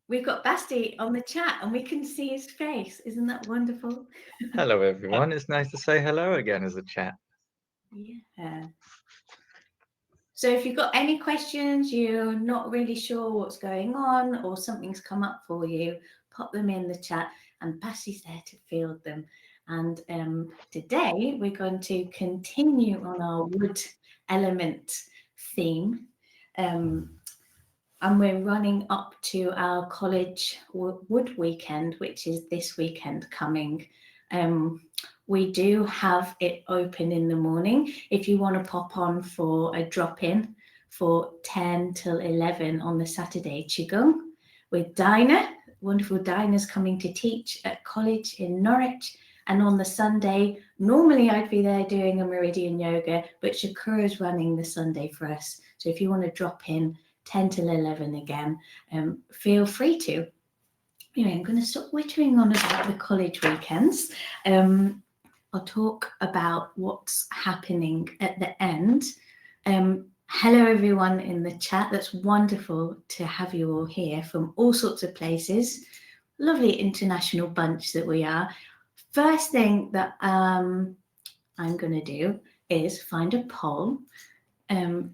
we've got Basti on the chat and we can see his face. Isn't that wonderful? Hello, everyone. It's nice to say hello again as a chat. Yeah. So if you've got any questions, you're not really sure what's going on or something's come up for you, pop them in the chat and Basti's there to field them. And today we're going to continue on our wood element theme. And we're running up to our college wood weekend, which is this weekend coming. We do have it open in the morning. If you want to pop on for a drop-in for 10 till 11 on the Saturday, Qi Gong, with Dinah. Wonderful Dinah's coming to teach at college in Norwich. And on the Sunday, normally I'd be there doing a Meridian yoga, but Shakura's running the Sunday for us. So if you want to drop in 10 till 11 again, feel free to. Anyway, I'm going to stop wittering on about the college weekends. I'll talk about what's happening at the end. Hello, everyone in the chat. That's wonderful to have you all here from all sorts of places. Lovely international bunch that we are. First thing that I'm going to do is find a poll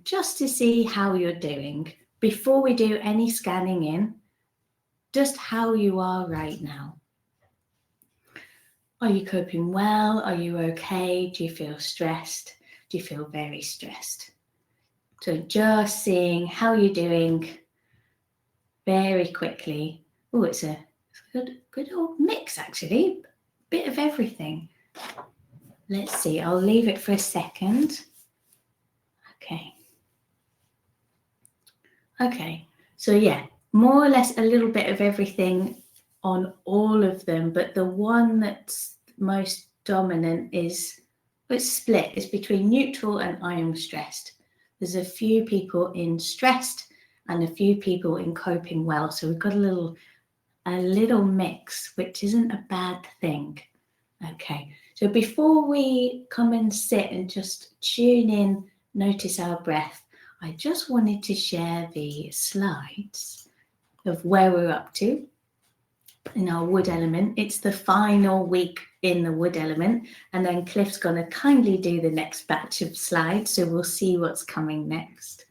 just to see how you're doing. Before we do any scanning in, just how you are right now. Are you coping well? Are you okay? Do you feel stressed? Do you feel very stressed? So just seeing how you're doing very quickly. Oh, it's a good old mix, actually. Bit of everything. Let's see. I'll leave it for a second. Okay. So yeah, more or less a little bit of everything on all of them, but the one that's most dominant is, it's split. It's between neutral and I am stressed. There's a few people in stressed and a few people in coping well. So we've got a little mix, which isn't a bad thing. Okay, so before we come and sit and just tune in, notice our breath, I just wanted to share the slides of where we're up to in our wood element. It's the final week in the wood element, and then Cliff's going to kindly do the next batch of slides, so we'll see what's coming next.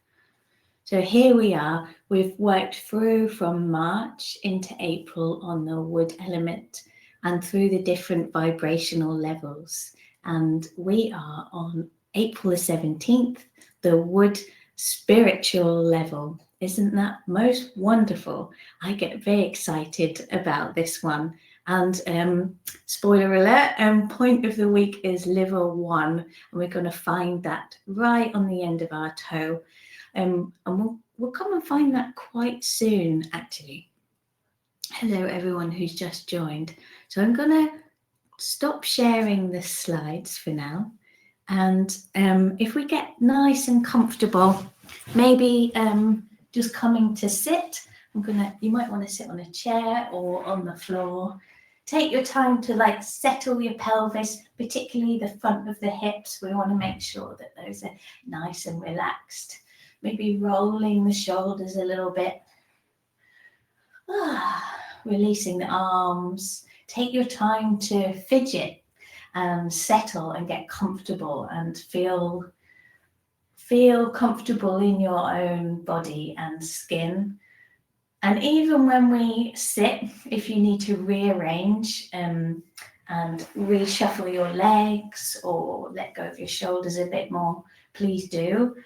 So here we are. We've worked through from March into April on the wood element and through the different vibrational levels. And we are on April the 17th, the wood spiritual level. Isn't that most wonderful? I get very excited about this one. And spoiler alert, point of the week is liver 1, and we're going to find that right on the end of our toe. And we'll come and find that quite soon, actually. Hello, everyone who's just joined. So I'm going to stop sharing the slides for now. And if we get nice and comfortable, maybe just coming to sit, you might want to sit on a chair or on the floor. Take your time to settle your pelvis, particularly the front of the hips. We want to make sure that those are nice and relaxed. Maybe rolling the shoulders a little bit. Releasing the arms. Take your time to fidget and settle and get comfortable and feel comfortable in your own body and skin. And even when we sit, if you need to rearrange and reshuffle your legs or let go of your shoulders a bit more, please do.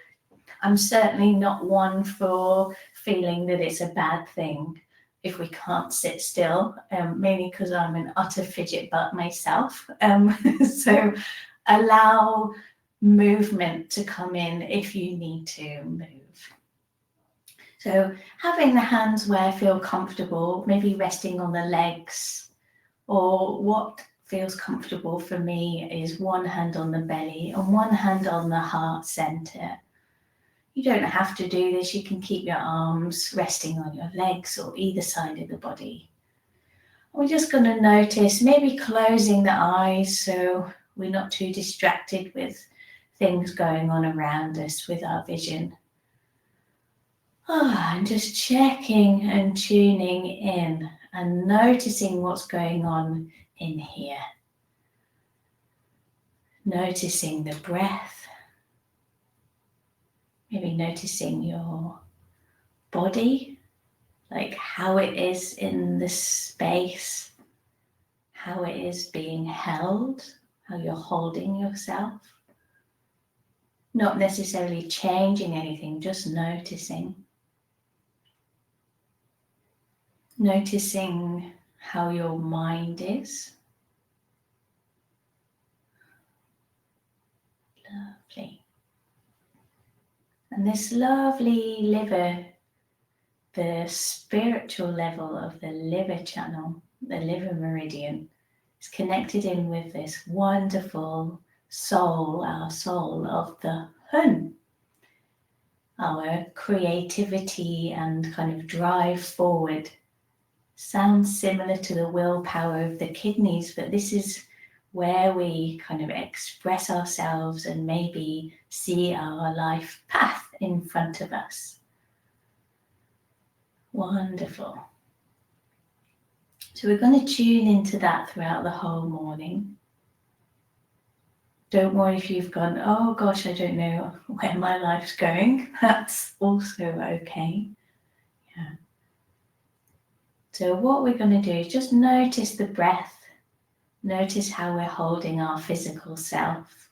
I'm certainly not one for feeling that it's a bad thing if we can't sit still, mainly because I'm an utter fidget butt myself. So allow movement to come in if you need to move. So having the hands where feel comfortable, maybe resting on the legs, or what feels comfortable for me is one hand on the belly and one hand on the heart center. You don't have to do this. You can keep your arms resting on your legs or either side of the body. We're just going to notice maybe closing the eyes so we're not too distracted with things going on around us with our vision. And just checking and tuning in and noticing what's going on in here. Noticing the breath. Maybe noticing your body, like how it is in the space, how it is being held, how you're holding yourself. Not necessarily changing anything, just noticing. Noticing how your mind is. Lovely. And this lovely liver, the spiritual level of the liver channel, the liver meridian, is connected in with this wonderful soul, our soul of the Hun. Our creativity and kind of drive forward. Sounds similar to the willpower of the kidneys, but this is where we kind of express ourselves and maybe see our life path in front of us. Wonderful. So we're going to tune into that throughout the whole morning. Don't worry if you've gone, oh gosh, I don't know where my life's going. That's also okay. Yeah. So what we're going to do is just notice the breath. Notice how we're holding our physical self.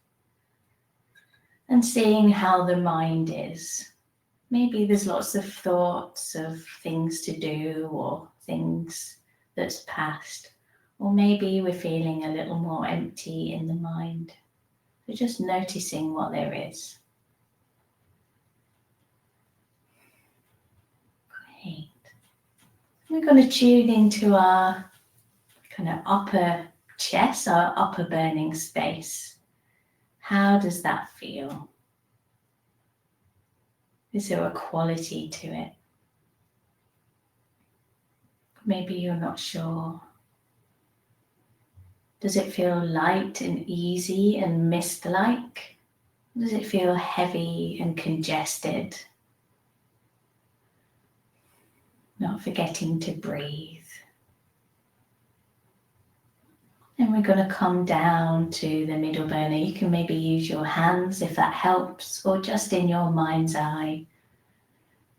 And seeing how the mind is. Maybe there's lots of thoughts of things to do or things that's past. Or maybe we're feeling a little more empty in the mind. So just noticing what there is. Great. We're going to tune into our kind of upper chest, our upper burning space. How does that feel? Is there a quality to it? Maybe you're not sure. Does it feel light and easy and mist-like? Does it feel heavy and congested? Not forgetting to breathe. And we're going to come down to the middle burner. You can maybe use your hands if that helps, or just in your mind's eye.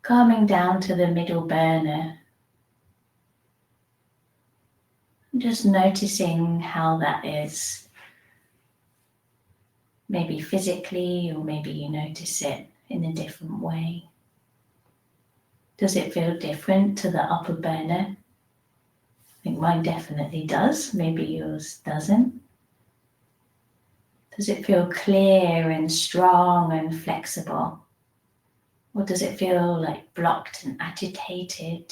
Coming down to the middle burner. Just noticing how that is. Maybe physically, or maybe you notice it in a different way. Does it feel different to the upper burner? I think mine definitely does. Maybe yours doesn't. Does it feel clear and strong and flexible? Or does it feel like blocked and agitated?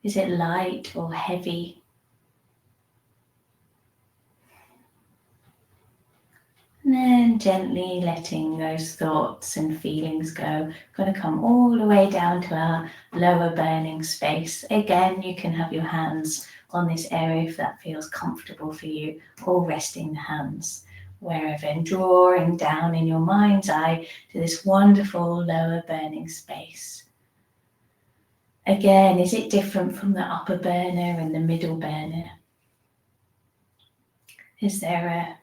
Is it light or heavy? And then gently letting those thoughts and feelings go. Going to come all the way down to our lower burning space. Again, you can have your hands on this area if that feels comfortable for you, or resting the hands wherever, and drawing down in your mind's eye to this wonderful lower burning space. Again, is it different from the upper burner and the middle burner? Is there a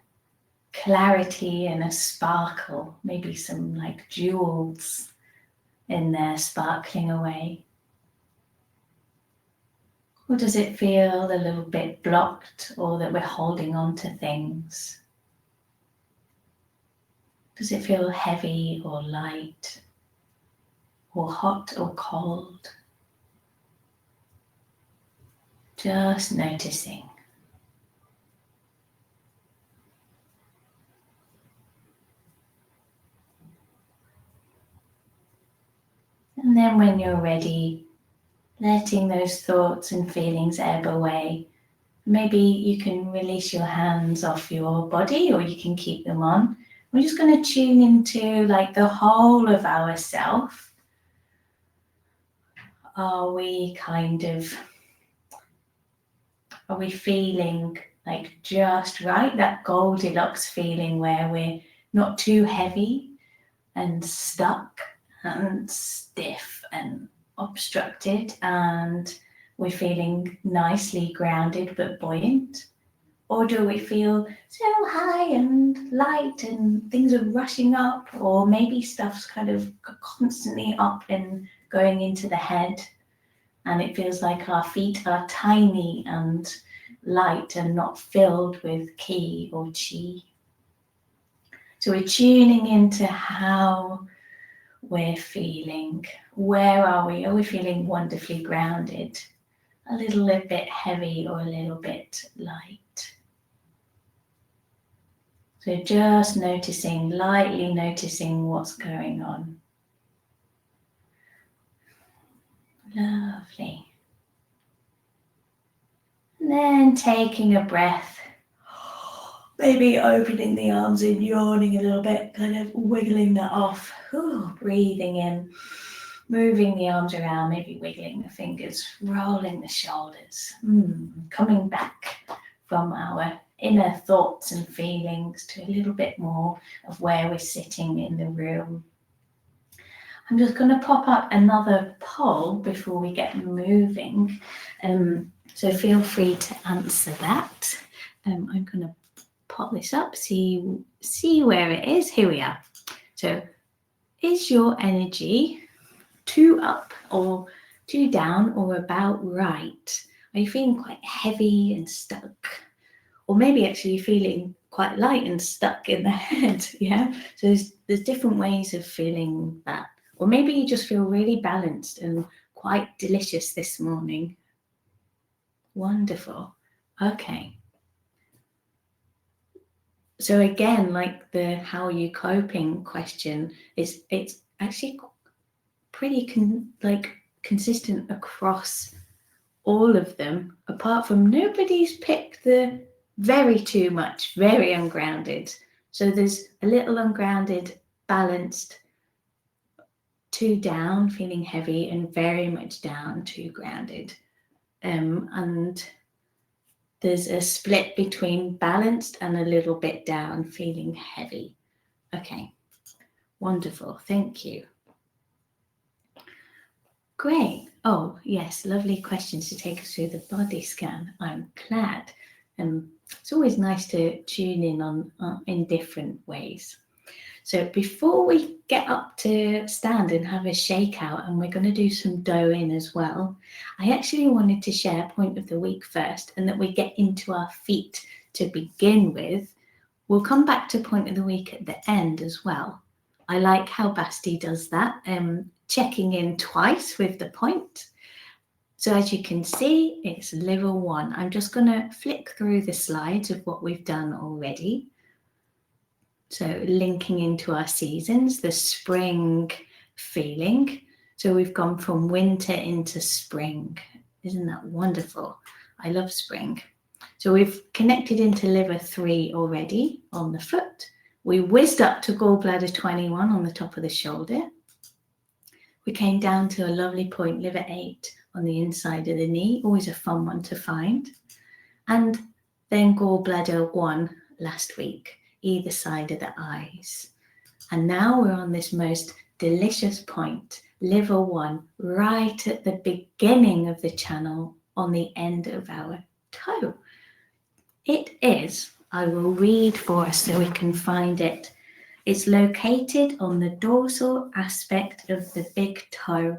clarity and a sparkle, maybe some like jewels in there sparkling away? Or does it feel a little bit blocked, or that we're holding on to things? Does it feel heavy or light, or hot or cold? Just noticing. And then when you're ready, letting those thoughts and feelings ebb away. Maybe you can release your hands off your body, or you can keep them on. We're just going to tune into like the whole of ourself. Are we feeling like just right? That Goldilocks feeling where we're not too heavy, and stuck and stiff and obstructed, and we're feeling nicely grounded but buoyant? Or do we feel so high and light and things are rushing up, or maybe stuff's kind of constantly up and going into the head, and it feels like our feet are tiny and light and not filled with Qi or Qi? So we're tuning into how we're feeling. Where are we? Are we feeling wonderfully grounded? A little bit heavy or a little bit light? So just noticing, lightly noticing what's going on. Lovely. And then taking a breath, maybe opening the arms and yawning a little bit, kind of wiggling that off. Breathing in, moving the arms around, maybe wiggling the fingers, rolling the shoulders, coming back from our inner thoughts and feelings to a little bit more of where we're sitting in the room. I'm just going to pop up another poll before we get moving, so feel free to answer that. I'm going to pop this up, see where it is. Here we are. So is your energy too up or too down or about right? Are you feeling quite heavy and stuck? Or maybe actually feeling quite light and stuck in the head, yeah? So there's different ways of feeling that. Or maybe you just feel really balanced and quite delicious this morning. Wonderful. Okay. So again, like the how are you coping question, it's actually pretty consistent across all of them, apart from nobody's picked the very too much, very ungrounded. So there's a little ungrounded, balanced, too down, feeling heavy, and very much down, too grounded. And there's a split between balanced and a little bit down, feeling heavy. Okay, wonderful, thank you. Great. Oh, yes, lovely questions to take us through the body scan. I'm glad. It's always nice to tune in on in different ways. So before we get up to stand and have a shakeout, and we're going to do some dough in as well, I actually wanted to share point of the week first, and that we get into our feet to begin with. We'll come back to point of the week at the end as well. I like how Basti does that, checking in twice with the point. So as you can see, it's liver 1. I'm just going to flick through the slides of what we've done already. So linking into our seasons, the spring feeling. So we've gone from winter into spring. Isn't that wonderful? I love spring. So we've connected into liver 3 already on the foot. We whizzed up to gallbladder 21 on the top of the shoulder. We came down to a lovely point, liver 8, on the inside of the knee, always a fun one to find. And then gallbladder 1 last week, either side of the eyes. And now we're on this most delicious point, liver 1, right at the beginning of the channel on the end of our toe. It is, I will read for us so we can find it. It's located on the dorsal aspect of the big toe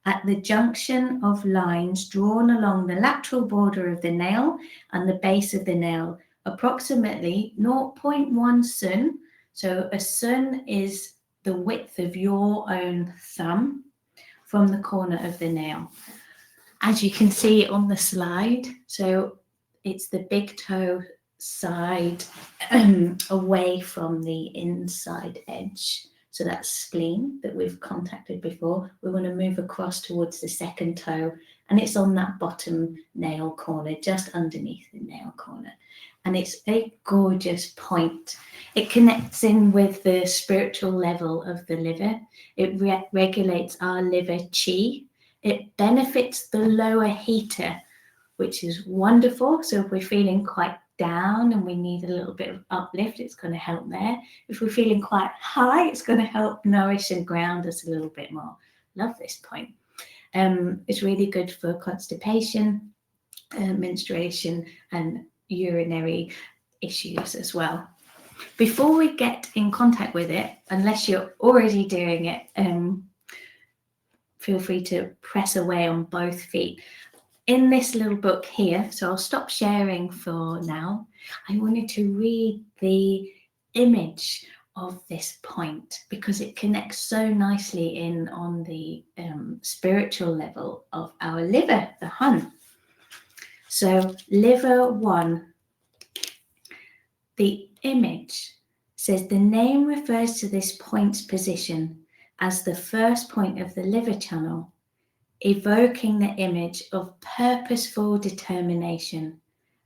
at the junction of lines drawn along the lateral border of the nail and the base of the nail, approximately 0.1 sun. So a sun is the width of your own thumb from the corner of the nail. As you can see on the slide, so it's the big toe side away from the inside edge. So that's spleen that we've contacted before. We want to move across towards the second toe, and it's on that bottom nail corner, just underneath the nail corner. And it's a gorgeous point. It connects in with the spiritual level of the liver. It regulates our liver Qi. It benefits the lower heater, which is wonderful. So if we're feeling quite down and we need a little bit of uplift, it's going to help there. If we're feeling quite high, it's going to help nourish and ground us a little bit more. Love this point. It's really good for constipation, menstruation, and urinary issues as well. Before we get in contact with it, unless you're already doing it, feel free to press away on both feet. In this little book here, so I'll stop sharing for now, I wanted to read the image of this point because it connects so nicely in on the spiritual level of our liver, the Hun. So liver 1, the image says the name refers to this point's position as the first point of the liver channel, evoking the image of purposeful determination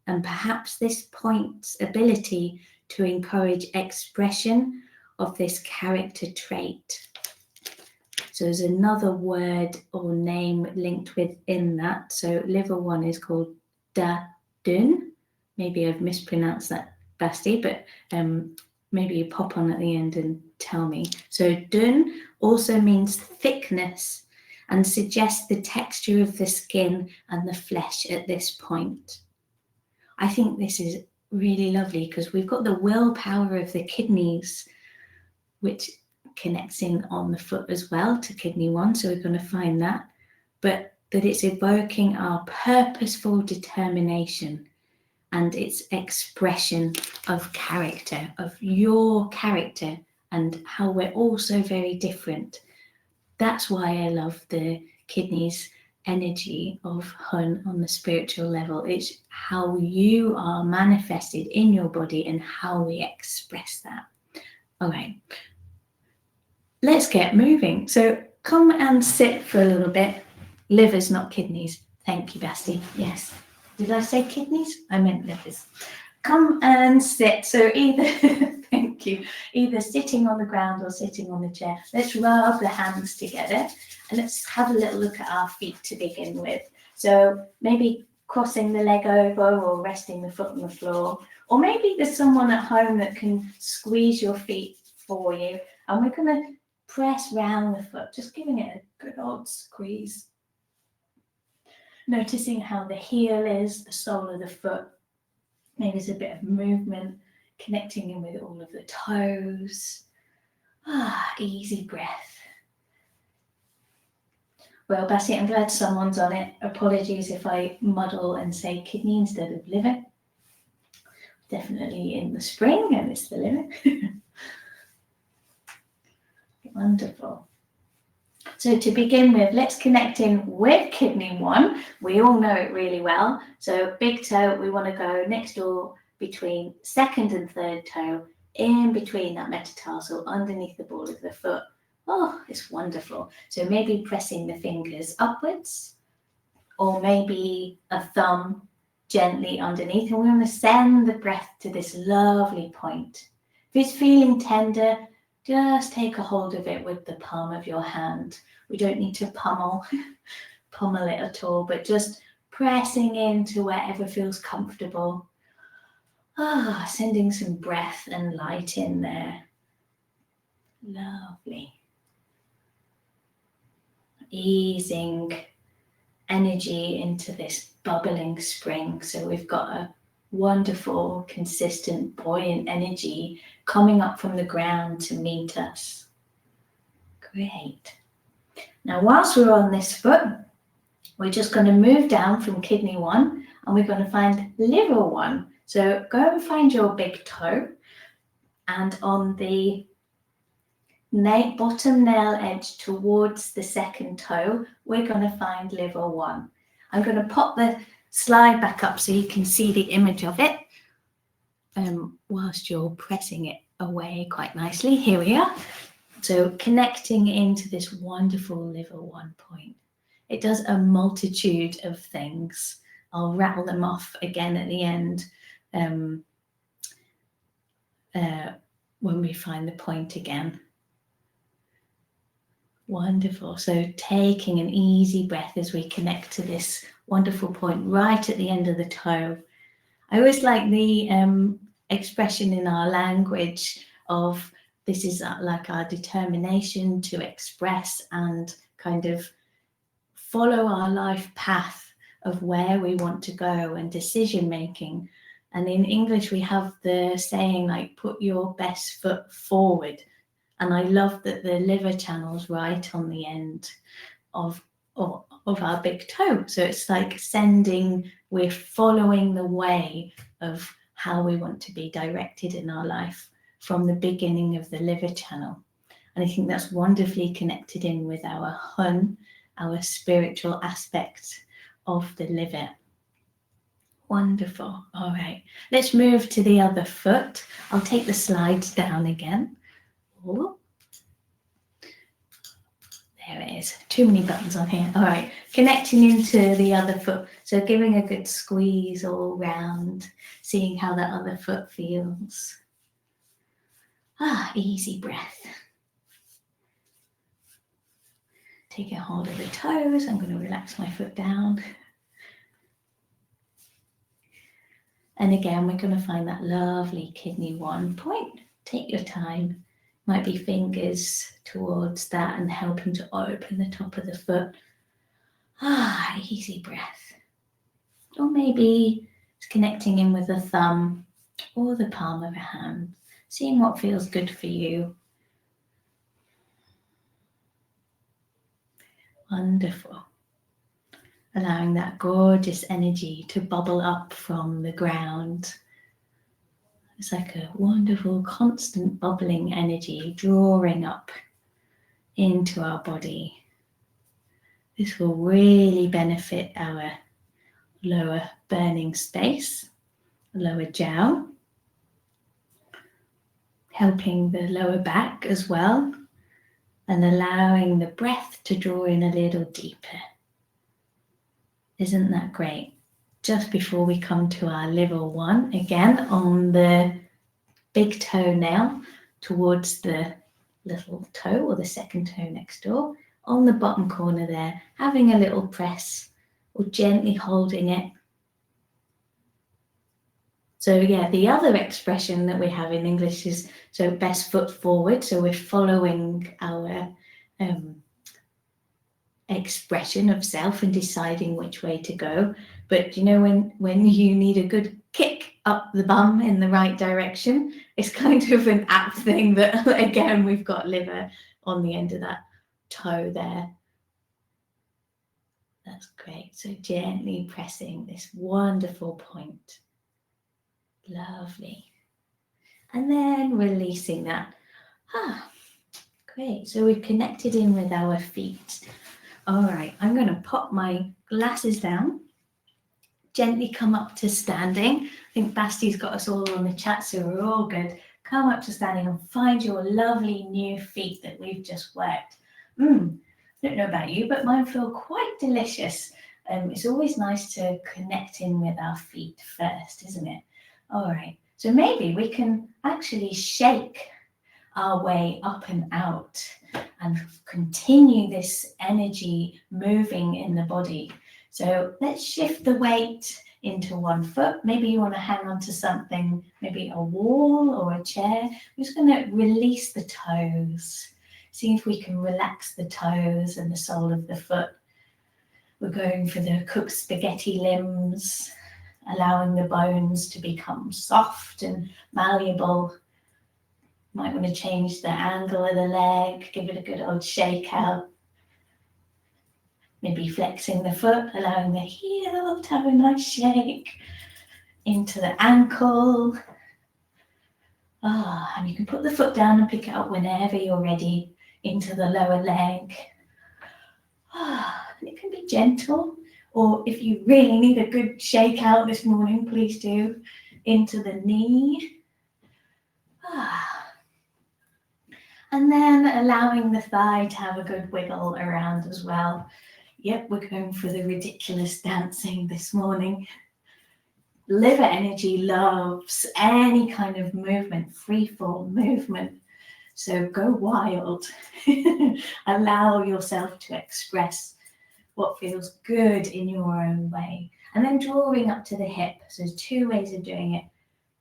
and perhaps this point's ability to encourage expression of this character trait. So there's another word or name linked within that. So liver 1 is called Da Dun. Maybe I've mispronounced that, Basti, but maybe you pop on at the end and tell me. So Dun also means thickness and suggests the texture of the skin and the flesh at this point. I think this is really lovely because we've got the willpower of the kidneys, which connects in on the foot as well to kidney 1, so we're going to find that, but that it's evoking our purposeful determination and its expression of character, of your character, and how we're all so very different. That's why I love the kidneys energy of Hun on the spiritual level. It's how you are manifested in your body and how we express that. All right, let's get moving. So come and sit for a little bit. Livers, not kidneys. Thank you, Basti. Yes. Did I say kidneys? I meant livers. Come and sit. So either, thank you, either sitting on the ground or sitting on the chair. Let's rub the hands together and let's have a little look at our feet to begin with. So maybe crossing the leg over or resting the foot on the floor. Or maybe there's someone at home that can squeeze your feet for you. And we're going to press round the foot, just giving it a good old squeeze. Noticing how the heel is, the sole of the foot. Maybe there's a bit of movement, connecting in with all of the toes. Easy breath. Well, Bassi, I'm glad someone's on it. Apologies if I muddle and say kidney instead of liver. Definitely in the spring, and it's the liver. Wonderful. So to begin with, let's connect in with kidney 1. We all know it really well. So big toe, we want to go next door between second and third toe, in between that metatarsal, underneath the ball of the foot. Oh, it's wonderful. So maybe pressing the fingers upwards, or maybe a thumb gently underneath. And we want to send the breath to this lovely point. If it's feeling tender, just take a hold of it with the palm of your hand. We don't need to pummel it at all, but just pressing into wherever feels comfortable. Sending some breath and light in there. Lovely. Easing energy into this bubbling spring. So we've got a wonderful, consistent, buoyant energy coming up from the ground to meet us. Great. Now, whilst we're on this foot, we're just going to move down from kidney 1 and we're going to find liver 1. So go and find your big toe, and on the bottom nail edge towards the second toe, we're going to find liver 1. I'm going to pop the slide back up so you can see the image of it whilst you're pressing it away quite nicely. Here we are. So connecting into this wonderful liver 1 point. It does a multitude of things. I'll rattle them off again at the end when we find the point again. Wonderful. So taking an easy breath as we connect to this wonderful point right at the end of the toe. I always like the expression in our language of this is like our determination to express and kind of follow our life path of where we want to go and decision making. And in English, we have the saying like, put your best foot forward. And I love that the liver channel's right on the end of our big toe. So it's like we're following the way of how we want to be directed in our life from the beginning of the liver channel. And I think that's wonderfully connected in with our hun, our spiritual aspect of the liver. Wonderful. All right, let's move to the other foot. I'll take the slides down again. Oh. There it is. Too many buttons on here. All right, connecting into the other foot. So giving a good squeeze all round, seeing how that other foot feels. Easy breath. Taking hold of the toes. I'm going to relax my foot down. And again, we're going to find that lovely kidney 1 point. Take your time. Might be fingers towards that and helping to open the top of the foot. Easy breath. Or maybe it's connecting in with the thumb or the palm of a hand, seeing what feels good for you. Wonderful. Allowing that gorgeous energy to bubble up from the ground. It's like a wonderful, constant bubbling energy drawing up into our body. This will really benefit our lower burning space, lower jiao, helping the lower back as well, and allowing the breath to draw in a little deeper. Isn't that great? Just before we come to our liver 1, again on the big toenail towards the little toe or the second toe next door, on the bottom corner there, having a little press or gently holding it. So yeah, the other expression that we have in English is so best foot forward. So we're following our expression of self and deciding which way to go. But you know, when you need a good kick up the bum in the right direction, it's kind of an apt thing that again we've got liver on the end of that toe there. That's great. So gently pressing this wonderful point. Lovely. And then releasing that. Great. So we've connected in with our feet. All right, I'm going to pop my glasses down, gently come up to standing. I think Basti's got us all on the chat, so we're all good. Come up to standing and find your lovely new feet that we've just worked. I don't know about you, but mine feel quite delicious. It's always nice to connect in with our feet first, isn't it? All right, so maybe we can actually shake our way up and out and continue this energy moving in the body. So let's shift the weight into one foot. Maybe you want to hang on to something, maybe a wall or a chair. We're just going to release the toes. See if we can relax the toes and the sole of the foot. We're going for the cooked spaghetti limbs, allowing the bones to become soft and malleable. Might want to change the angle of the leg, give it a good old shake out. Maybe flexing the foot, allowing the heel to have a nice shake into the ankle. And you can put the foot down and pick it up whenever you're ready into the lower leg. And it can be gentle, or if you really need a good shake out this morning, please do, into the knee. And then allowing the thigh to have a good wiggle around as well. Yep, we're going for the ridiculous dancing this morning. Liver energy loves any kind of movement, free-form movement. So go wild. Allow yourself to express what feels good in your own way. and then drawing up to the hip. So there's two ways of doing it.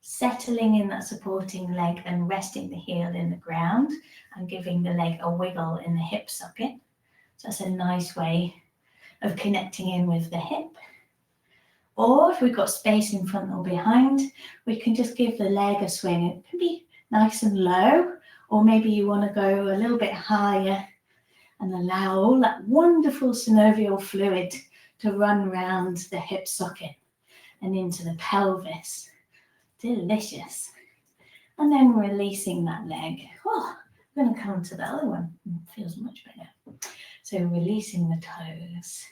Settling in that supporting leg and resting the heel in the ground and giving the leg a wiggle in the hip socket. So that's a nice way of connecting in with the hip. Or if we've got space in front or behind, we can just give the leg a swing. It can be nice and low, or maybe you want to go a little bit higher and allow all that wonderful synovial fluid to run round the hip socket and into the pelvis. Delicious. And then releasing that leg. Oh, I'm going to come to the other one. It feels much better. So releasing the toes.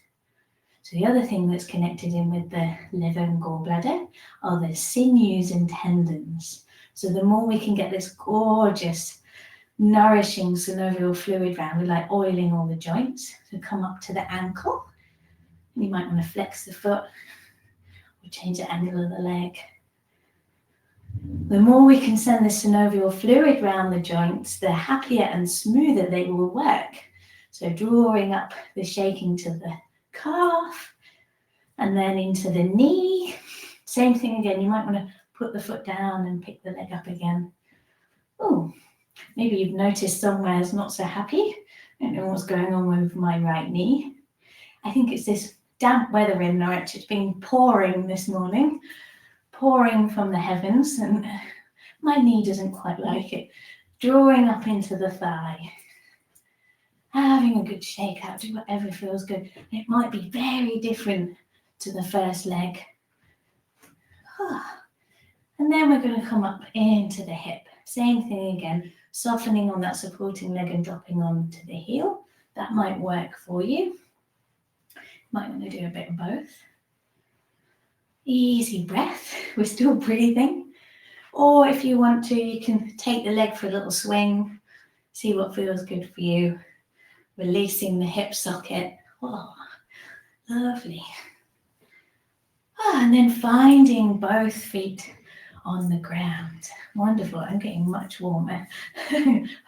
So the other thing that's connected in with the liver and gallbladder are the sinews and tendons. So the more we can get this gorgeous, nourishing synovial fluid round, we like oiling all the joints. So come up to the ankle. And you might want to flex the foot or change the angle of the leg. The more we can send the synovial fluid round the joints, the happier and smoother they will work. So drawing up the shaking to the calf and then into the knee. Same thing again, you might want to put the foot down and pick the leg up again. Oh, maybe you've noticed somewhere it's not so happy. I don't know what's going on with my right knee. I think it's this damp weather in Norwich. It's been pouring this morning, pouring from the heavens, and my knee doesn't quite like it. Drawing up into the thigh. Having a good shake out, do whatever feels good. It might be very different to the first leg. And then we're going to come up into the hip. Same thing again, softening on that supporting leg and dropping onto the heel. That might work for you. Might want to do a bit of both. Easy breath, we're still breathing. Or if you want to, you can take the leg for a little swing, see what feels good for you. Releasing the hip socket. Oh, lovely. And then finding both feet on the ground. Wonderful. I'm getting much warmer.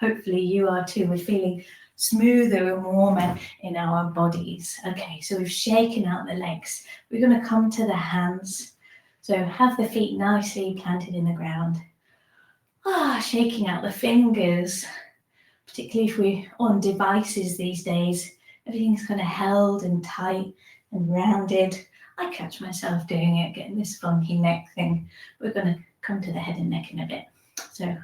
Hopefully you are too. We're feeling smoother and warmer in our bodies. Okay, so we've shaken out the legs. We're going to come to the hands. So have the feet nicely planted in the ground. Shaking out the fingers. Particularly if we're on devices these days, everything's kind of held and tight and rounded. I catch myself doing it, getting this funky neck thing. We're going to come to the head and neck in a bit. So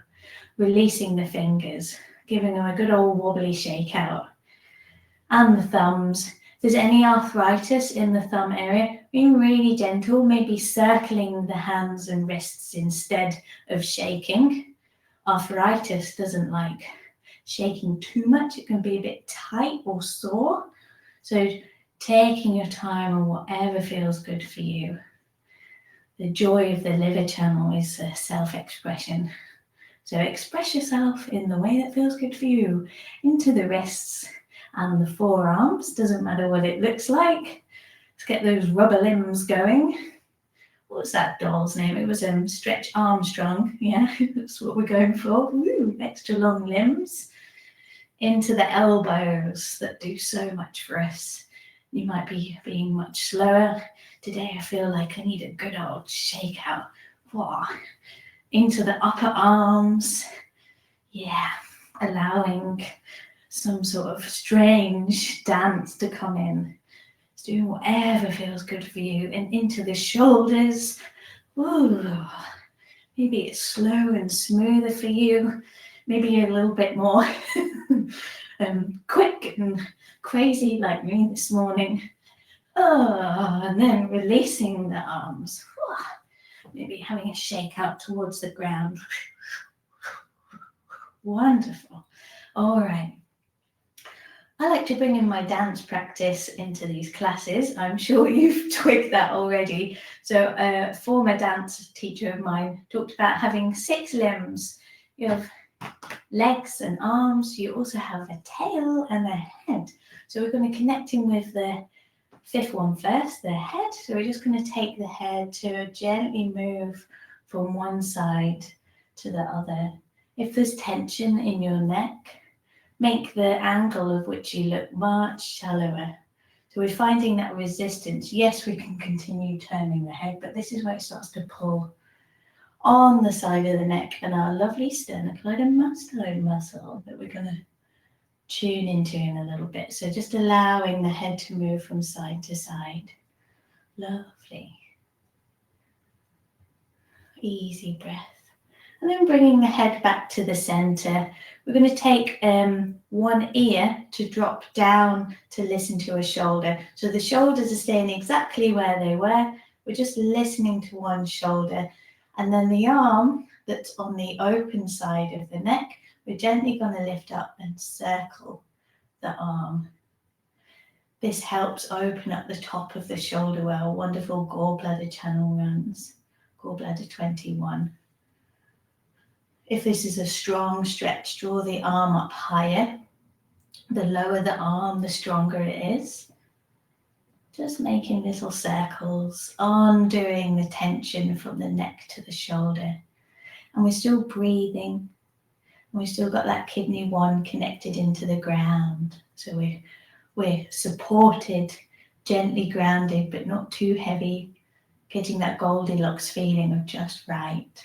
releasing the fingers, giving them a good old wobbly shake out. And the thumbs. If there's any arthritis in the thumb area, being really gentle, maybe circling the hands and wrists instead of shaking. Arthritis doesn't like shaking too much. It can be a bit tight or sore. So taking your time on whatever feels good for you. The joy of the liver channel is self-expression. So express yourself in the way that feels good for you, into the wrists and the forearms. Doesn't matter what it looks like. Let's get those rubber limbs going. What was that doll's name? It was Stretch Armstrong. Yeah, that's what we're going for. Ooh, extra long limbs. Into the elbows that do so much for us. You might be being much slower. Today I feel like I need a good old shake out. Wow. Into the upper arms. Yeah, allowing some sort of strange dance to come in. It's doing whatever feels good for you. And into the shoulders. Ooh, maybe it's slow and smoother for you. Maybe you're a little bit more quick and crazy like me this morning. And then releasing the arms. Maybe having a shake out towards the ground. Wonderful. All right. I like to bring in my dance practice into these classes. I'm sure you've twigged that already. So a former dance teacher of mine talked about having 6 limbs. You have legs and arms. You also have a tail and a head. So we're going to connect in with the 5th one first, the head. So we're just going to take the head to gently move from one side to the other. If there's tension in your neck, make the angle of which you look much shallower. So So we're finding that resistance. Yes, we can continue turning the head, but this is where it starts to pull on the side of the neck and our lovely sternocleidomastoid muscle that we're going to tune into in a little bit. So just allowing the head to move from side to side. Lovely. Easy breath. And then bringing the head back to the center. We're going to take one ear to drop down to listen to a shoulder. So the shoulders are staying exactly where they were. We're just listening to one shoulder. And then the arm that's on the open side of the neck, we're gently going to lift up and circle the arm. This helps open up the top of the shoulder where our wonderful gallbladder channel runs. Gallbladder 21. If this is a strong stretch, draw the arm up higher. The lower the arm, the stronger it is. Just making little circles, undoing the tension from the neck to the shoulder. And we're still breathing. And we've still got that kidney 1 connected into the ground. So we're supported, gently grounded, but not too heavy. Getting that Goldilocks feeling of just right.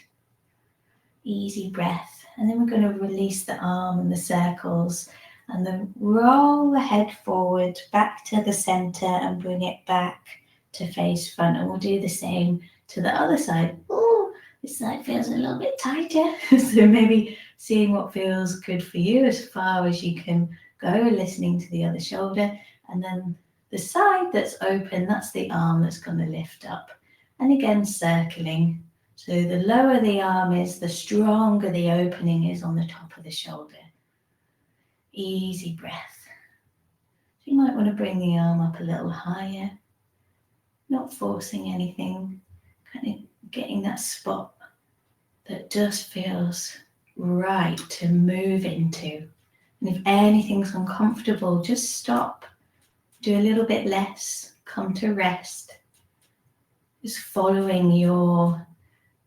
Easy breath. And then we're going to release the arm and the circles and then roll the head forward back to the center and bring it back to face front. And we'll do the same to the other side. Oh, this side feels a little bit tighter. So maybe seeing what feels good for you as far as you can go, listening to the other shoulder. And then the side that's open, that's the arm that's going to lift up. And again, circling. So the lower the arm is, the stronger the opening is on the top of the shoulder. Easy breath. So you might want to bring the arm up a little higher, not forcing anything, kind of getting that spot that just feels right to move into. And if anything's uncomfortable, just stop, do a little bit less, come to rest. Just following your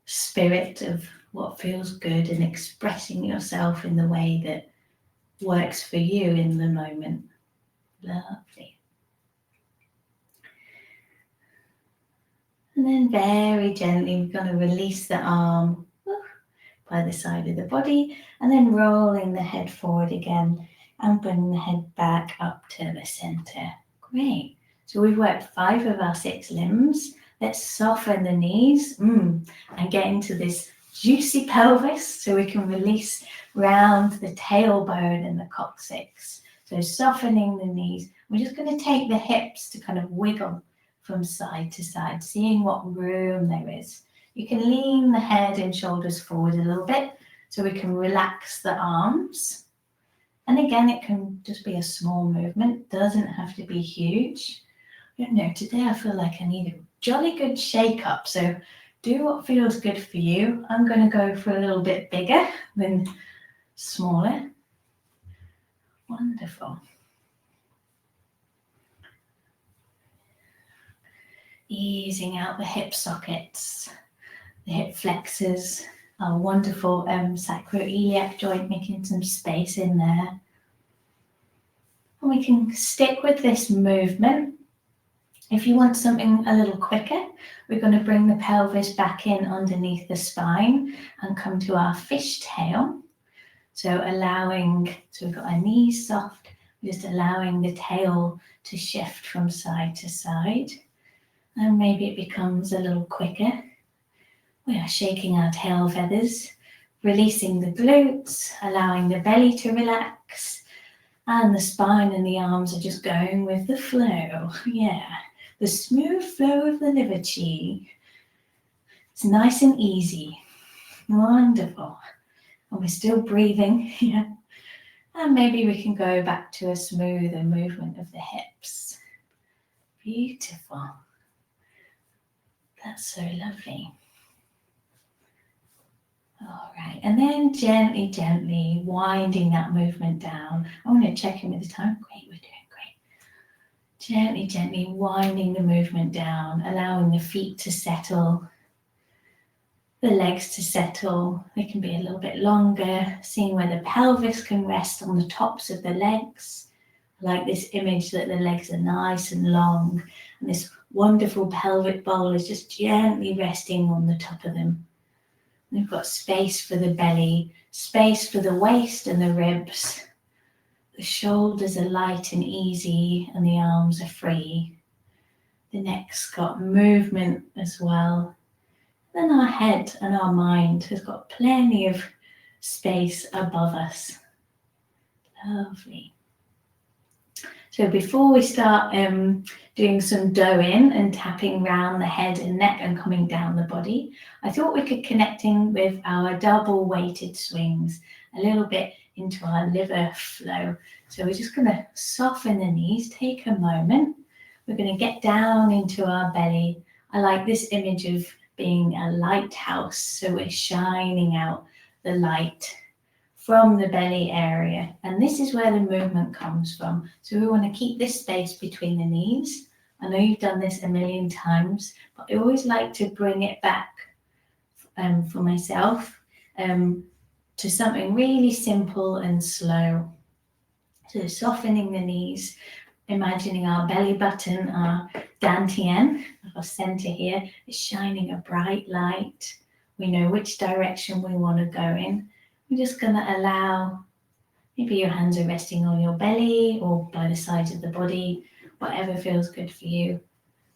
spirit of what feels good and expressing yourself in the way that works for you in the moment. Lovely. And then very gently, we're going to release the arm by the side of the body and then rolling the head forward again and bringing the head back up to the center. Great. So we've worked 5 of our 6 limbs. Let's soften the knees and get into this juicy pelvis so we can release round the tailbone and the coccyx. So softening the knees. We're just going to take the hips to kind of wiggle from side to side, seeing what room there is. You can lean the head and shoulders forward a little bit so we can relax the arms. And again, it can just be a small movement, doesn't have to be huge. I don't know, today I feel like I need a jolly good shake up. So do what feels good for you. I'm going to go for a little bit bigger than smaller. Wonderful. Easing out the hip sockets, the hip flexors, our wonderful sacroiliac joint, making some space in there. And we can stick with this movement. If you want something a little quicker, we're going to bring the pelvis back in underneath the spine and come to our fishtail. So we've got our knees soft, just allowing the tail to shift from side to side. And maybe it becomes a little quicker. We are shaking our tail feathers, releasing the glutes, allowing the belly to relax, and the spine and the arms are just going with the flow. Yeah. The smooth flow of the liver Qi. It's nice and easy. Wonderful. And we're still breathing. Yeah. And maybe we can go back to a smoother movement of the hips. Beautiful. That's so lovely. All right. And then gently, gently winding that movement down. I'm going to check in with the time. Great, we're doing great. Gently, gently winding the movement down, allowing the feet to settle, the legs to settle. They can be a little bit longer, seeing where the pelvis can rest on the tops of the legs, Like this image that the legs are nice and long, and this wonderful pelvic bowl is just gently resting on the top of them. We've got space for the belly, space for the waist and the ribs. The shoulders are light and easy, and the arms are free. The neck's got movement as well. Then our head and our mind has got plenty of space above us. Lovely. So before we start doing some doing and tapping round the head and neck and coming down the body, I thought we could connect in with our double weighted swings a little bit into our liver flow. So we're just going to soften the knees, take a moment. We're going to get down into our belly. I like this image of being a lighthouse. So we're shining out the light from the belly area, and this is where the movement comes from. So we want to keep this space between the knees. I know you've done this a million times, but I always like to bring it back for myself to something really simple and slow. So softening the knees, imagining our belly button, our dantian, our center here, is shining a bright light. We know which direction we want to go in. We're just going to allow, maybe your hands are resting on your belly or by the sides of the body, whatever feels good for you.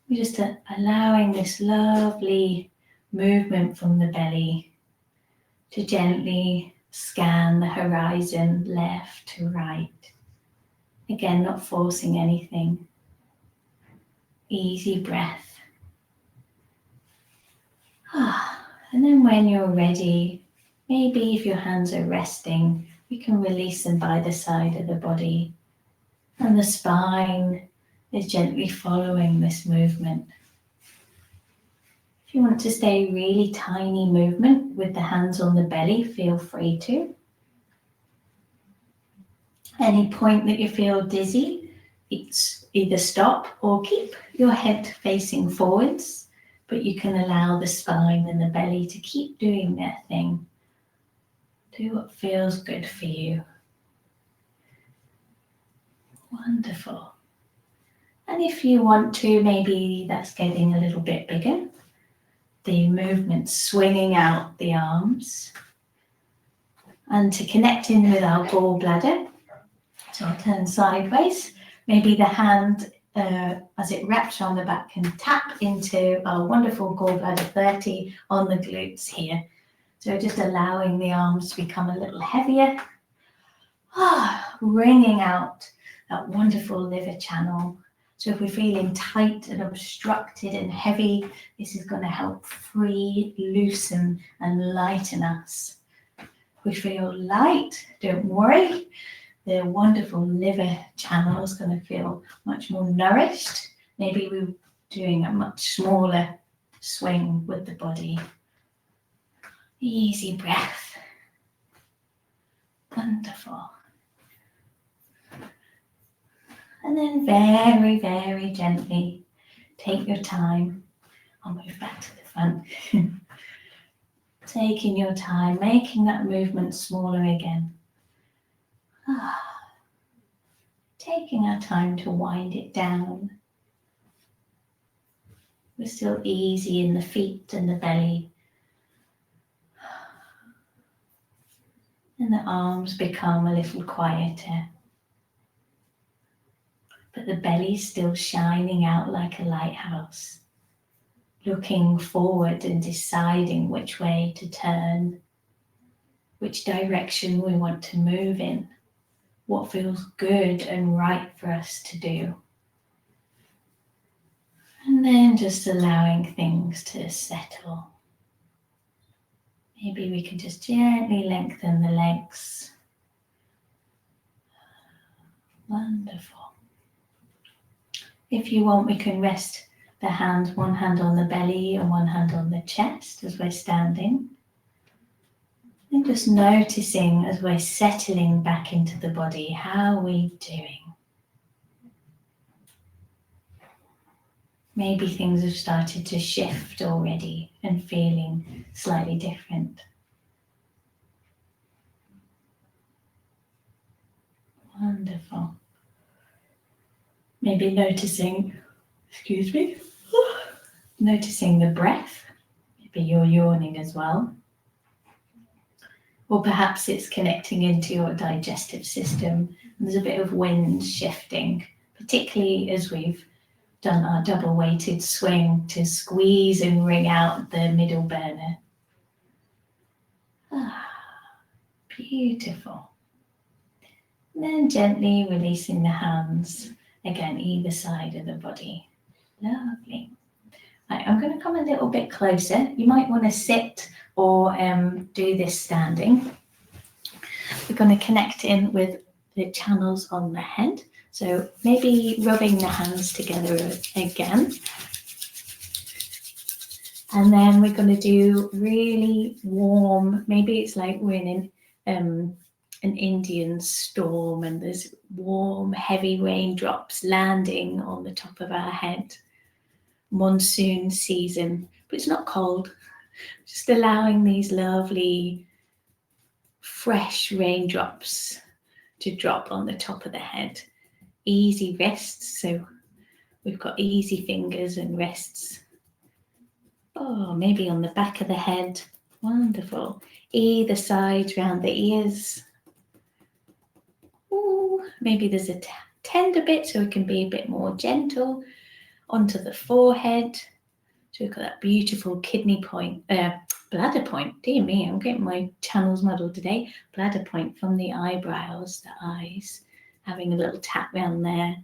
We're just allowing this lovely movement from the belly to gently scan the horizon left to right. Again, not forcing anything. Easy breath. And then when you're ready, maybe if your hands are resting, we can release them by the side of the body. And the spine is gently following this movement. If you want to stay really tiny movement with the hands on the belly, feel free to. Any point that you feel dizzy, it's either stop or keep your head facing forwards, but you can allow the spine and the belly to keep doing their thing. Do what feels good for you. Wonderful. And if you want to, maybe that's getting a little bit bigger. The movement swinging out the arms. And to connect in with our gallbladder, so I'll turn sideways. Maybe the hand, as it wraps around the back, can tap into our wonderful gallbladder 30 on the glutes here. So just allowing the arms to become a little heavier. Wringing out that wonderful liver channel. So if we're feeling tight and obstructed and heavy, this is going to help free, loosen and lighten us. If we feel light, don't worry. The wonderful liver channel is going to feel much more nourished. Maybe we're doing a much smaller swing with the body. Easy breath. Wonderful. And then very, very gently take your time. I'll move back to the front. Taking your time, making that movement smaller again. Taking our time to wind it down. We're still easy in the feet and the belly. And the arms become a little quieter. But the belly's still shining out like a lighthouse, looking forward and deciding which way to turn, which direction we want to move in, what feels good and right for us to do. And then just allowing things to settle. Maybe we can just gently lengthen the legs. Wonderful. If you want, we can rest the hand, one hand on the belly and one hand on the chest as we're standing. And just noticing as we're settling back into the body, how are we doing? Maybe things have started to shift already and feeling slightly different. Wonderful. Maybe noticing, noticing the breath. Maybe you're yawning as well. Or perhaps it's connecting into your digestive system. And there's a bit of wind shifting, particularly as we've done our double weighted swing to squeeze and wring out the middle burner. Beautiful. And then gently releasing the hands, again, either side of the body. Lovely. Right, I'm going to come a little bit closer. You might want to sit or do this standing. We're going to connect in with the channels on the head. So maybe rubbing the hands together again. And then we're going to do really warm, maybe it's like we're in an Indian storm and there's warm, heavy raindrops landing on the top of our head. Monsoon season, but it's not cold. Just allowing these lovely, fresh raindrops to drop on the top of the head. Easy wrists, so we've got easy fingers and wrists. Oh, maybe on the back of the head. Wonderful. Either side round the ears. Ooh, maybe there's a tender bit so it can be a bit more gentle. Onto the forehead. So we've got that beautiful kidney point, bladder point. Dear me, I'm getting my channels muddled today. Bladder point from the eyebrows, the eyes. Having a little tap round there.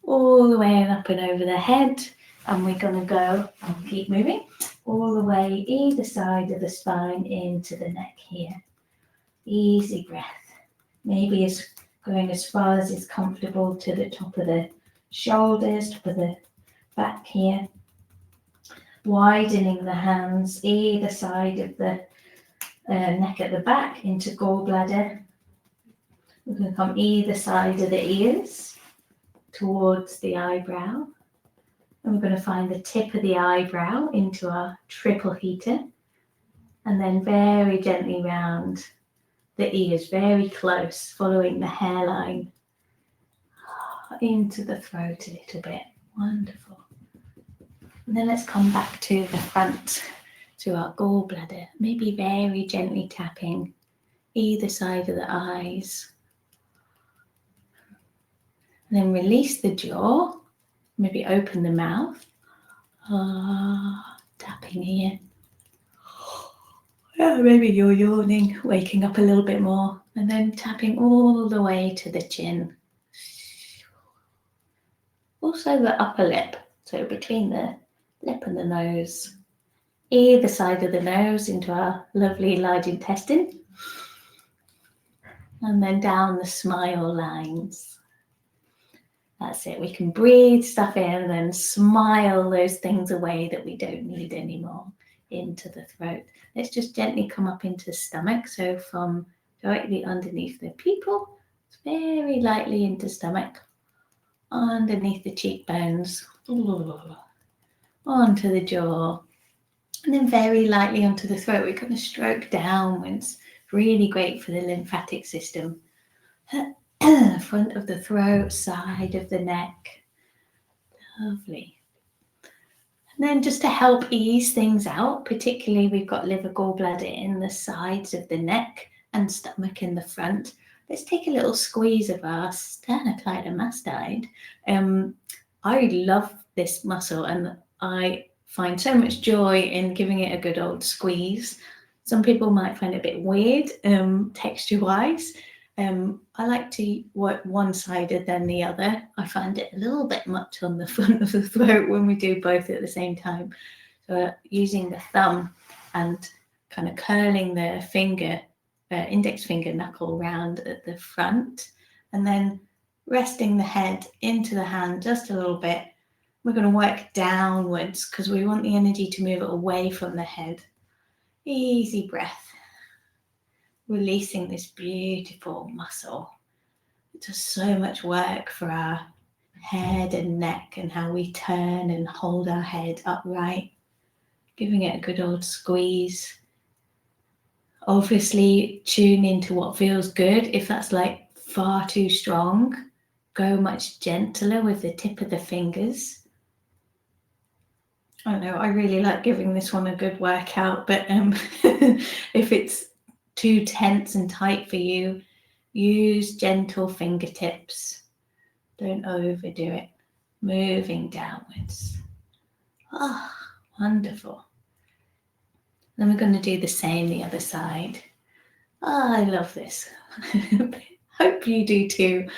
All the way up and over the head. And we're going to go, I'll keep moving, all the way either side of the spine into the neck here. Easy breath. Maybe it's going as far as is comfortable to the top of the shoulders, top of the back here. Widening the hands either side of the neck at the back into gallbladder. We're going to come either side of the ears towards the eyebrow. And we're going to find the tip of the eyebrow into our triple heater. And then very gently round the ears, very close, following the hairline into the throat a little bit. Wonderful. And then let's come back to the front, to our gallbladder. Maybe very gently tapping either side of the eyes. And then release the jaw. Maybe open the mouth. Tapping here. Yeah, maybe you're yawning, waking up a little bit more. And then tapping all the way to the chin. Also the upper lip. So between the lip and the nose. Either side of the nose into our lovely large intestine. And then down the smile lines. That's it. We can breathe stuff in and then smile those things away that we don't need anymore into the throat. Let's just gently come up into the stomach. So from directly underneath the pupil, very lightly into stomach, underneath the cheekbones, onto the jaw, and then very lightly onto the throat. We're going to stroke downwards. Really great for the lymphatic system. Front of the throat, side of the neck. Lovely. And then just to help ease things out, particularly we've got liver, gallbladder in the sides of the neck and stomach in the front. Let's take a little squeeze of our sternocleidomastoid. I love this muscle and I find so much joy in giving it a good old squeeze. Some people might find it a bit weird texture-wise. I like to work one-sided than the other. I find it a little bit much on the front of the throat when we do both at the same time. So using the thumb and kind of curling the finger, index finger knuckle round at the front, and then resting the head into the hand just a little bit. We're going to work downwards because we want the energy to move away from the head. Easy breath. Releasing this beautiful muscle. It does so much work for our head and neck and how we turn and hold our head upright. Giving it a good old squeeze. Obviously, tune into what feels good. If that's like far too strong, go much gentler with the tip of the fingers. I know, I really like giving this one a good workout, but if it's too tense and tight for you, use gentle fingertips. Don't overdo it. Moving downwards. Ah, wonderful. Then we're going to do the same the other side. Ah, I love this. Hope you do too.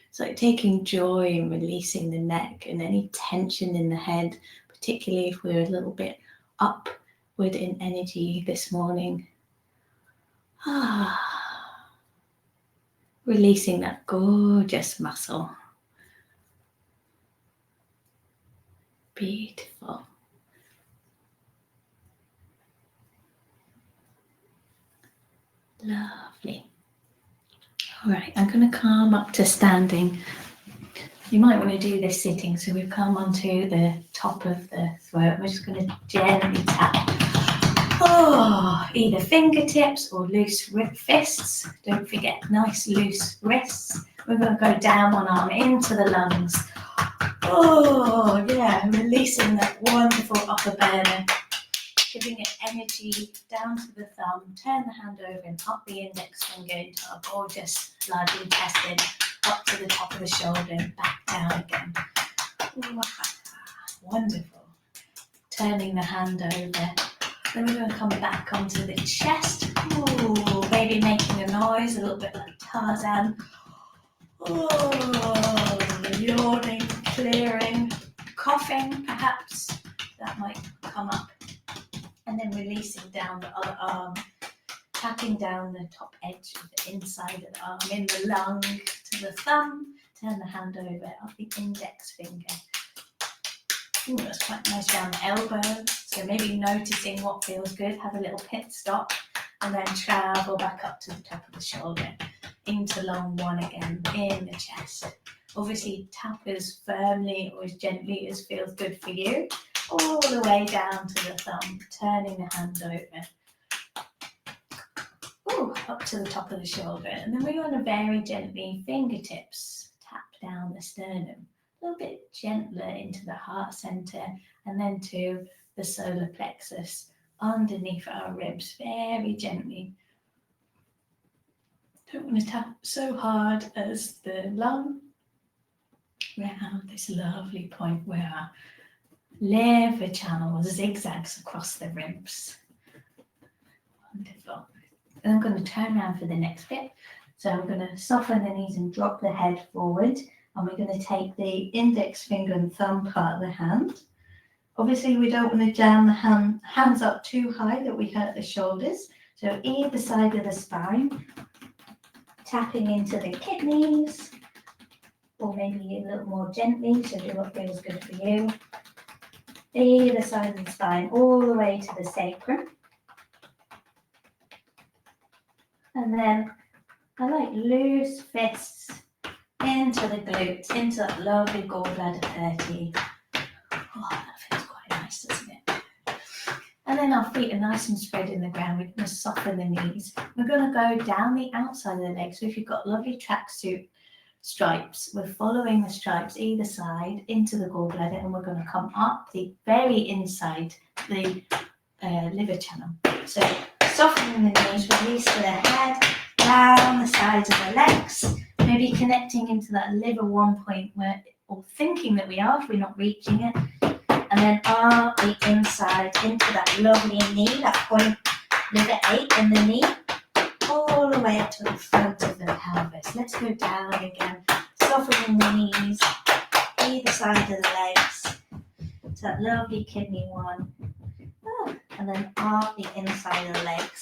It's like taking joy in releasing the neck and any tension in the head, particularly if we're a little bit upward in energy this morning. Ah, releasing that gorgeous muscle. Beautiful. Lovely. All right, I'm going to come up to standing. You might want to do this sitting, so we've come onto the top of the throat. We're just going to gently tap. Oh, either fingertips or loose fists. Don't forget, nice loose wrists. We're going to go down one arm into the lungs. Oh, yeah, releasing that wonderful upper burner. Giving it energy down to the thumb, turn the hand over and up the index finger into our gorgeous large intestine, up to the top of the shoulder and back down again. Wow. Wonderful. Turning the hand over. Then we're going to come back onto the chest. Ooh, maybe making a noise, a little bit like Tarzan. Oh, yawning, clearing, coughing perhaps. That might come up. And then releasing down the other arm, tapping down the top edge of the inside of the arm, in the lung to the thumb, turn the hand over, up the index finger. Ooh, that's quite nice down the elbow. So maybe noticing what feels good, have a little pit stop, and then travel back up to the top of the shoulder, into long one again, in the chest. Obviously tap as firmly or as gently as feels good for you. All the way down to the thumb, turning the hand over. Ooh, up to the top of the shoulder. And then we're going to very gently, fingertips, tap down the sternum. A little bit gentler into the heart center and then to the solar plexus underneath our ribs, very gently. Don't want to tap so hard as the lung. Round this lovely point where our liver channel zigzags across the ribs. Wonderful. And I'm going to turn around for the next bit. So I'm going to soften the knees and drop the head forward. And we're going to take the index finger and thumb part of the hand. Obviously, we don't want to jam the hands up too high that we hurt the shoulders. So either side of the spine, tapping into the kidneys, or maybe a little more gently, so do what feels good for you. Either side of the spine, all the way to the sacrum. And then I like loose fists into the glutes, into that lovely gallbladder 30. Oh, that feels quite nice, doesn't it? And then our feet are nice and spread in the ground. We're going to soften the knees. We're going to go down the outside of the legs. So if you've got lovely tracksuit stripes, we're following the stripes either side into the gallbladder, and we're going to come up the very inside, the liver channel. So softening the knees, release the head, down the sides of the legs, maybe connecting into that liver 1 point where, or thinking that we are, if we're not reaching it, and then up the inside into that lovely knee, that point, liver 8 in the knee, all the way up to the front of the pelvis. Let's go down again, softening the knees, either side of the legs, to that lovely kidney 1. And then up the inside of the legs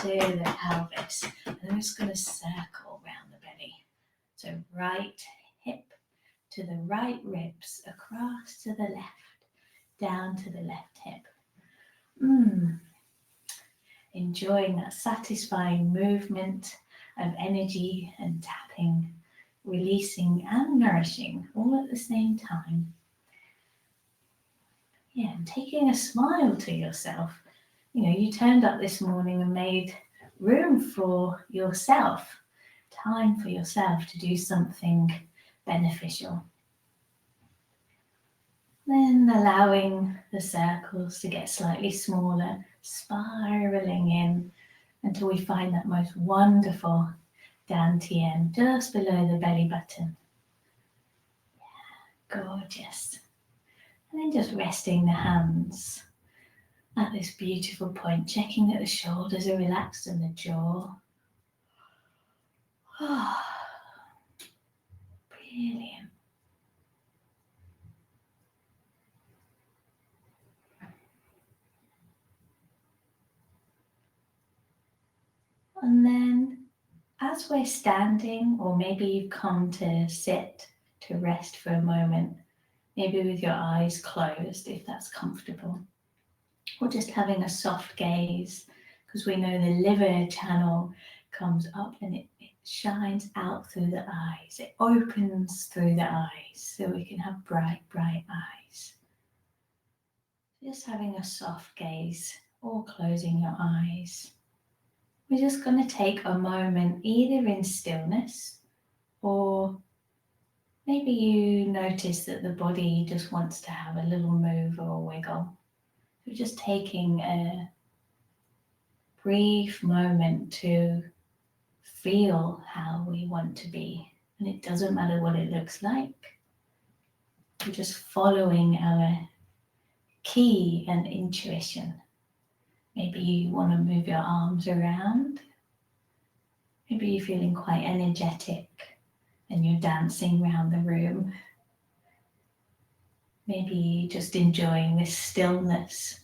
to the pelvis. And I'm just going to circle around the belly. So right hip to the right ribs, across to the left, down to the left hip. Enjoying that satisfying movement of energy and tapping, releasing and nourishing all at the same time. Yeah, and taking a smile to yourself. You know, you turned up this morning and made room for yourself. time for yourself to do something beneficial. Then allowing the circles to get slightly smaller, spiraling in until we find that most wonderful dantian just below the belly button. Yeah, gorgeous. And then just resting the hands at this beautiful point, checking that the shoulders are relaxed and the jaw. Oh, brilliant. And then as we're standing, or maybe you've come to sit to rest for a moment, maybe with your eyes closed if that's comfortable, or just having a soft gaze, because we know the liver channel comes up and it shines out through the eyes. It opens through the eyes so we can have bright, bright eyes. Just having a soft gaze or closing your eyes. We're just going to take a moment either in stillness, or maybe you notice that the body just wants to have a little move or a wiggle. So just taking a brief moment to feel how we want to be. And it doesn't matter what it looks like. We're just following our Qi and intuition. Maybe you want to move your arms around. Maybe you're feeling quite energetic and you're dancing around the room. Maybe you're just enjoying this stillness.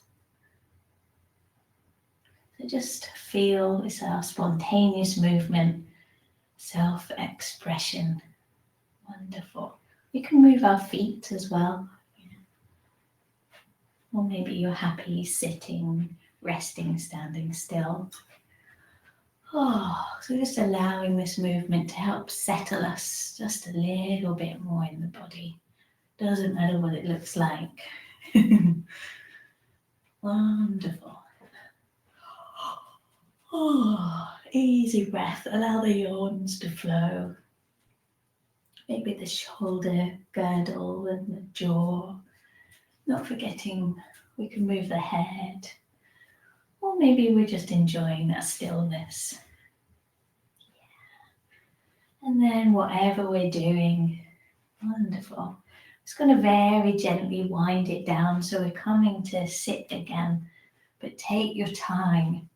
So just feel this spontaneous movement, self-expression. Wonderful. We can move our feet as well. Or maybe you're happy sitting, resting, standing still. So just allowing this movement to help settle us just a little bit more in the body. Doesn't matter what it looks like. Wonderful. Easy breath. Allow the yawns to flow. Maybe the shoulder girdle and the jaw. Not forgetting we can move the head. Or maybe we're just enjoying that stillness. Yeah. And then whatever we're doing, wonderful. Just going to very gently wind it down. So we're coming to sit again, but take your time.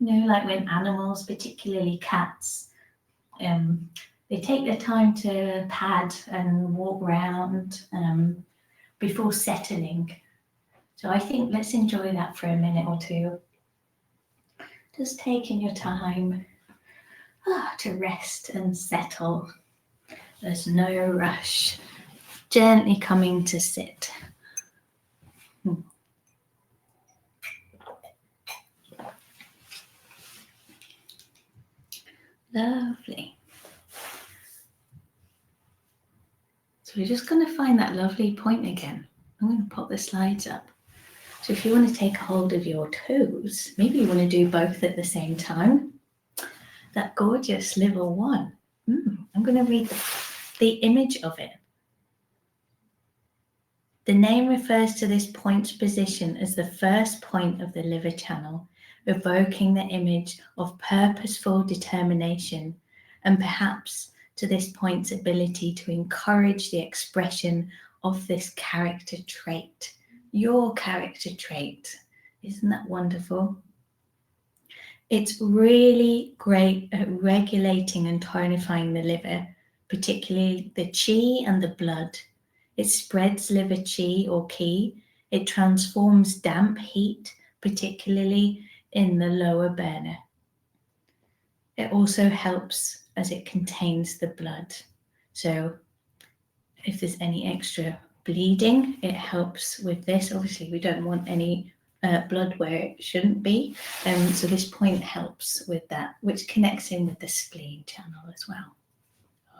You know, like when animals, particularly cats, they take their time to pad and walk around before settling. So I think let's enjoy that for a minute or two. Just taking your time to rest and settle. There's no rush. Gently coming to sit. Lovely. So we're just going to find that lovely point again. I'm going to pop the slides up. So if you want to take hold of your toes, maybe you want to do both at the same time. That gorgeous level 1. I'm going to read the image of it. The name refers to this point's position as the first point of the liver channel, evoking the image of purposeful determination, and perhaps to this point's ability to encourage the expression of this character trait. Your character trait. Isn't that wonderful? It's really great at regulating and tonifying the liver, particularly the qi and the blood. It spreads liver qi or qi. It transforms damp heat, particularly in the lower burner. It also helps as it contains the blood. So if there's any extra bleeding, it helps with this. Obviously, we don't want any blood where it shouldn't be. So this point helps with that, which connects in with the spleen channel as well.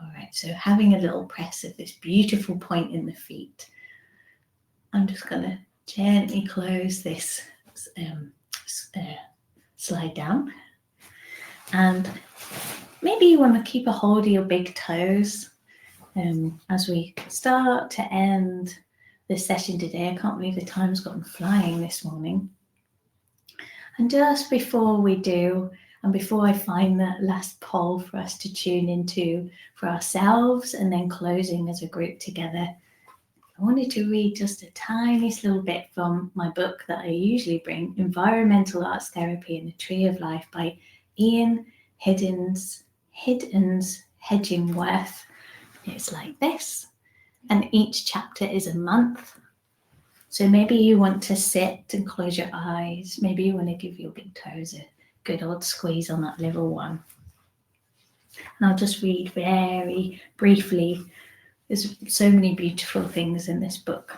All right, so having a little press of this beautiful point in the feet. I'm just going to gently close this slide down. And maybe you want to keep a hold of your big toes as we start to end the session today. I can't believe the time's gone flying this morning. And just before we do, and before I find that last poll for us to tune into for ourselves and then closing as a group together, I wanted to read just a tiniest little bit from my book that I usually bring, Environmental Arts Therapy and the Tree of Life by Ian Hiddens Hedgingworth. It's like this, and each chapter is a month. So maybe you want to sit and close your eyes. Maybe you want to give your big toes a good old squeeze on that little one. And I'll just read very briefly. There's so many beautiful things in this book.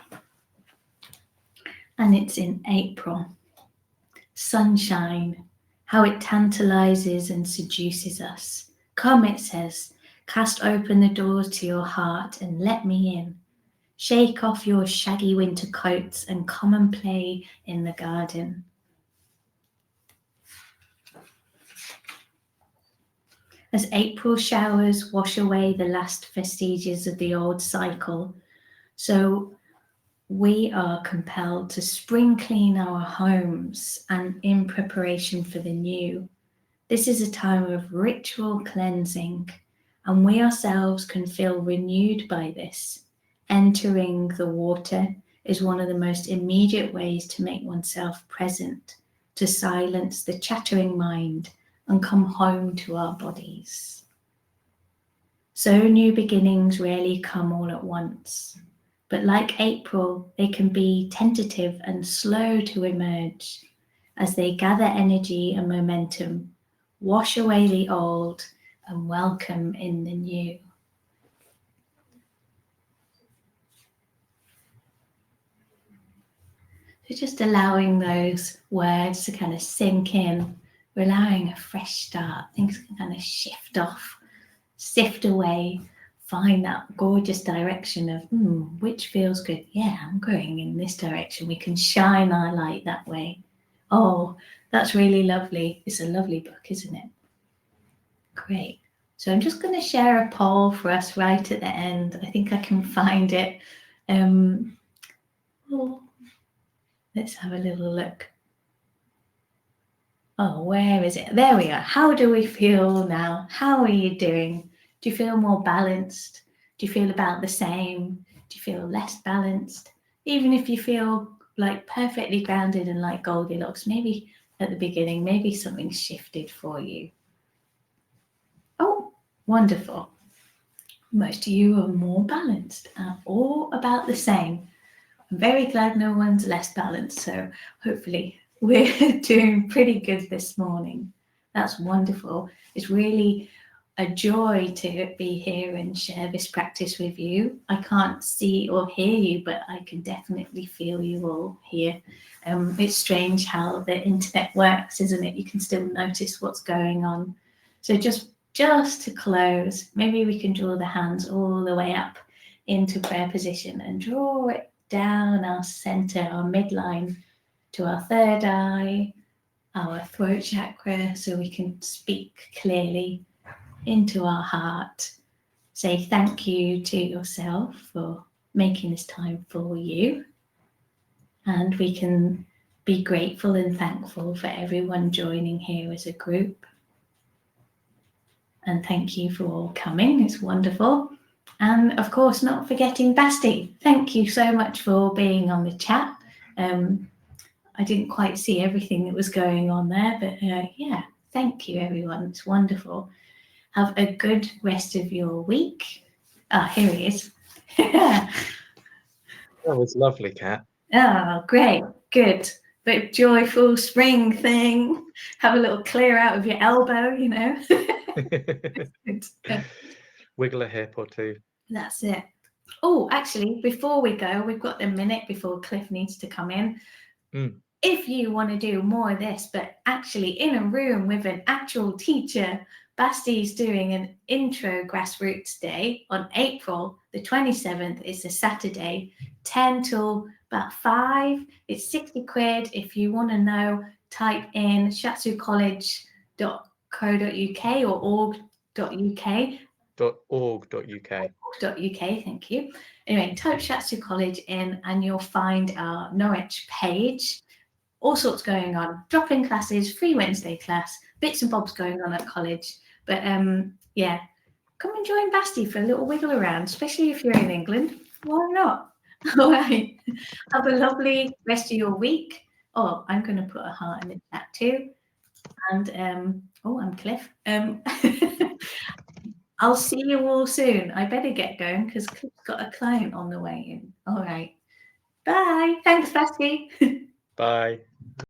And it's in April. Sunshine, how it tantalizes and seduces us. Come, it says, cast open the doors to your heart and let me in. Shake off your shaggy winter coats and come and play in the garden. As April showers wash away the last vestiges of the old cycle, so we are compelled to spring clean our homes and in preparation for the new. This is a time of ritual cleansing, and we ourselves can feel renewed by this. Entering the water is one of the most immediate ways to make oneself present, to silence the chattering mind and come home to our bodies. So new beginnings rarely come all at once, but like April, they can be tentative and slow to emerge as they gather energy and momentum, wash away the old and welcome in the new. So just allowing those words to kind of sink in, we're allowing a fresh start. Things can kind of shift off, sift away, find that gorgeous direction of, which feels good. Yeah, I'm going in this direction. We can shine our light that way. Oh, that's really lovely. It's a lovely book, isn't it? Great. So I'm just going to share a poll for us right at the end. I think I can find it. Let's have a little look. Oh, where is it? There we are. How do we feel now? How are you doing? Do you feel more balanced? Do you feel about the same? Do you feel less balanced? Even if you feel like perfectly grounded and like Goldilocks, maybe at the beginning, maybe something shifted for you. Oh, wonderful. Most of you are more balanced, or about the same. I'm very glad no one's less balanced, so hopefully we're doing pretty good this morning. That's wonderful. It's really a joy to be here and share this practice with you. I can't see or hear you, but I can definitely feel you all here. It's strange how the internet works, isn't it? You can still notice what's going on. So just to close, maybe we can draw the hands all the way up into prayer position and draw it down our center, our midline, to our third eye, our throat chakra, so we can speak clearly into our heart. Say thank you to yourself for making this time for you. And we can be grateful and thankful for everyone joining here as a group. And thank you for all coming. It's wonderful. And of course, not forgetting Basti. Thank you so much for being on the chat. I didn't quite see everything that was going on there, but yeah, thank you everyone. It's wonderful. Have a good rest of your week. Here he is. That was lovely, Kat. Oh, great, good. But joyful spring thing. Have a little clear out of your elbow, you know. Wiggle a hip or two. That's it. Oh, actually, before we go, we've got a minute before Cliff needs to come in. If you want to do more of this, but actually in a room with an actual teacher, Basti's doing an intro grassroots day on April the 27th. It's a Saturday, 10 till about 5. It's 60 quid. If you want to know, type in shiatsucollege.co.uk or .org.uk. Thank you. Anyway, type Shiatsu College in and you'll find our Norwich page. All sorts going on, drop-in classes, free Wednesday class, bits and bobs going on at college. But yeah, come and join Basti for a little wiggle around, especially if you're in England. Why not? All right. Have a lovely rest of your week. Oh, I'm going to put a heart in the chat too. And oh, I'm Cliff. I'll see you all soon. I better get going because Cliff's got a client on the way in. All right. Bye. Thanks, Basti. Bye.